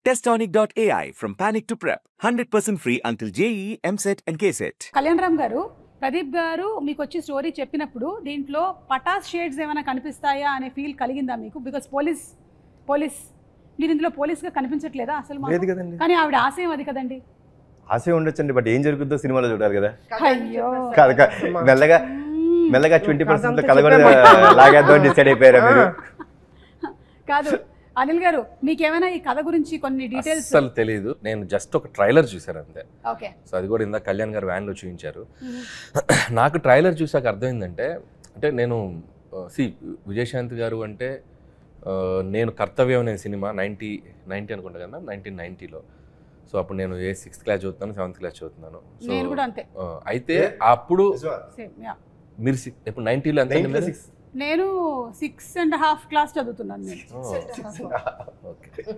Testonic.ai from panic to prep. 100% free until JEE, MSET and KSET. Kalyan Ram గారు, ప్రదీప్ గారు మీకు వచ్చి స్టోరీ చెప్పినప్పుడు దీంట్లో పటాస్ షేడ్స్ ఏమైనా కనిపిస్తాయా అనే ఫీల్ కలిగిందా మీకు? బికాస్ పోలీస్ మీరు ఇందులో పోలీస్గా కనిపించట్లేదా అసలు? లేదు కదండి. కానీ ఆవిడ ఆశయం అది కదండి. ఆశ ఉండొచ్చండి, బట్ ఏం జరుగుతుందో సినిమాలో చూడాలి కదా. అయ్యో మెల్లగా 20% కథ కూడా లాగేద్దాం డిసైడ్ అయిపోయారా మీరు? కాదు అనిల్ గారు, మీకేమైనా ఈ కథ గురించి కొన్ని డీటెయిల్స్? అసలు తెలియదు, నేను జస్ట్ ఒక ట్రైలర్ చూసాను అంతే. ఓకే. సో అది కూడా ఇందాక కళ్యాణ్ గారు వ్యాన్లో చూపించారు. నాకు ట్రైలర్ చూసాక అర్థమైందంటే, అంటే నేను విజయశాంతి గారు అంటే నేను కర్తవ్యం అనే సినిమా 90 అనుకుంటా కదా, 1990లో. సో అప్పుడు నేను 6th క్లాస్ చదువుతున్నాను, 7th క్లాస్ చదువుతున్నాను. సో నేను కూడా అంతే. అయితే అప్పుడు మీరు ఇప్పుడు 90లో ఎంత? నేను 6.5 క్లాస్ చదువుతున్నాను. నేను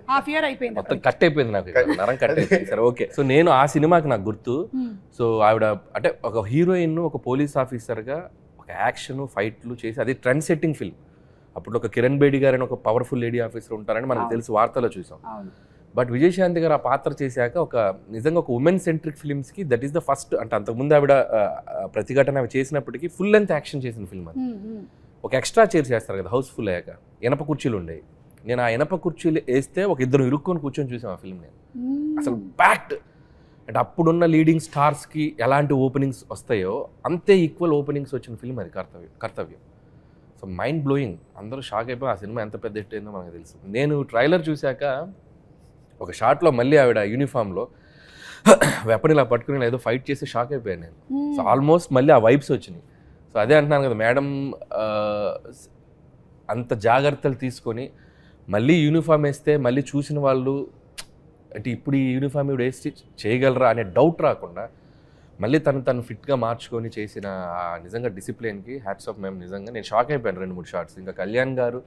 హాఫ్ ఇయర్ అయిపోయింది, మొత్తం కట్ అయిపోయింది నాకు, నరం కట్ అయిపోయింది. సరే ఓకే. సో నేను ఆ సినిమాకి నాకు గుర్తు. సో ఆవిడ అంటే ఒక హీరోయిన్ ఒక పోలీస్ ఆఫీసర్గా ఒక యాక్షన్ ఫైట్లు చేసి, అది ట్రెండ్ సెట్టింగ్ ఫిల్మ్. అప్పుడు ఒక కిరణ్ బేడి గారు అని ఒక పవర్ఫుల్ లేడీ ఆఫీసర్ ఉంటారని మనకు తెలుసు, వార్తలో చూసాం. బట్ విజయశాంతి గారు ఆ పాత్ర చేశాక ఒక నిజంగా ఒక ఉమెన్ సెంట్రిక్ ఫిల్మ్స్కి దట్ ఈస్ ద ఫస్ట్. అంటే అంతకుముందు ఆవిడ ప్రతిఘటన చేసినప్పటికీ ఫుల్ లెంత్ యాక్షన్ చేసిన ఫిల్మ్ అది. ఒక ఎక్స్ట్రా చైర్స్ వేస్తారు కదా హౌస్ఫుల్ అయ్యాక, ఇనప కుర్చీలు ఉండేవి. నేను ఆ ఇనప కుర్చీలు వేస్తే ఒక ఇద్దరు ఇరుక్కొని కూర్చొని చూసాం ఆ ఫిల్మ్. నేను అసలు ప్యాక్డ్. అంటే అప్పుడున్న లీడింగ్ స్టార్స్కి ఎలాంటి ఓపెనింగ్స్ వస్తాయో అంతే ఈక్వల్ ఓపెనింగ్స్ వచ్చిన ఫిల్మ్ అది కర్తవ్యం. So mind blowing. అందరూ షాక్ అయిపోయి ఆ సినిమా ఎంత పెద్ద హిట్ అయిందో మనకు తెలుసు. నేను ట్రైలర్ చూశాక ఒక షాట్లో మళ్ళీ ఆవిడ యూనిఫామ్లో వెపన్ ఇలా పట్టుకుని ఏదో ఫైట్ చేసి షాక్ అయిపోయాను నేను. సో ఆల్మోస్ట్ మళ్ళీ ఆ వైబ్స్ వచ్చినాయి. సో అదే అంటున్నాను కదా మేడం, అంత జాగ్రత్తలు తీసుకొని మళ్ళీ యూనిఫామ్ వేస్తే మళ్ళీ చూసిన వాళ్ళు అంటే ఇప్పుడు ఈ యూనిఫామ్ ఇవి వేసి చేయగలరా అనే డౌట్ రాకుండా మళ్ళీ తను ఫిట్గా మార్చుకొని చేసిన నిజంగా డిసిప్లిన్కి హ్యాట్స్ ఆఫ్. మేము నిజంగా నేను షాక్ అయిపోయాను 2-3 షార్ట్స్. ఇంకా కళ్యాణ్ గారు,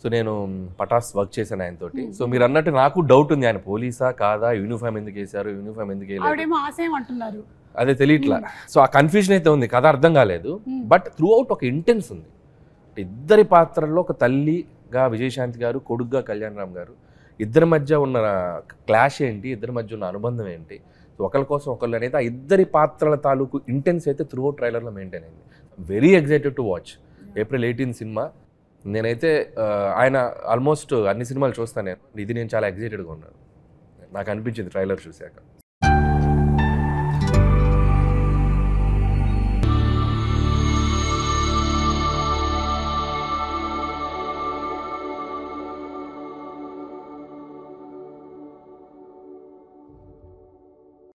సో నేను పటాస్ వర్క్ చేశాను ఆయనతోటి. సో మీరు అన్నట్టు నాకు డౌట్ ఉంది, ఆయన పోలీసా కాదా, యూనిఫామ్ ఎందుకు వేశారు, యూనిఫామ్ ఎందుకు వేయలేదు అదే తెలియట్లా. సో ఆ కన్ఫ్యూజన్ అయితే ఉంది, కథ అర్థం కాలేదు. బట్ త్రూ అవుట్ ఒక ఇంటెన్స్ ఉంది. ఇద్దరి పాత్రల్లో ఒక తల్లిగా విజయశాంతి గారు, కొడుగ్గా కళ్యాణ్ రామ్ గారు, ఇద్దరి మధ్య ఉన్న క్లాష్ ఏంటి, ఇద్దరి మధ్య ఉన్న అనుబంధం ఏంటి, ఒకరి కోసం ఒకళ్ళు అనేది ఆ ఇద్దరి పాత్రల తాలూకు ఇంటెన్స్ అయితే త్రూ అవుట్ ట్రైలర్లో మెయింటైన్ అయింది. Very excited to watch. April 18 cinema. నేనైతే ఆయన ఆల్మోస్ట్ అన్ని సినిమాలు చూస్తాను నేను. ఇది నేను చాలా ఎక్సైటెడ్గా ఉన్నాను, నాకు అనిపించింది ట్రైలర్ చూశాక.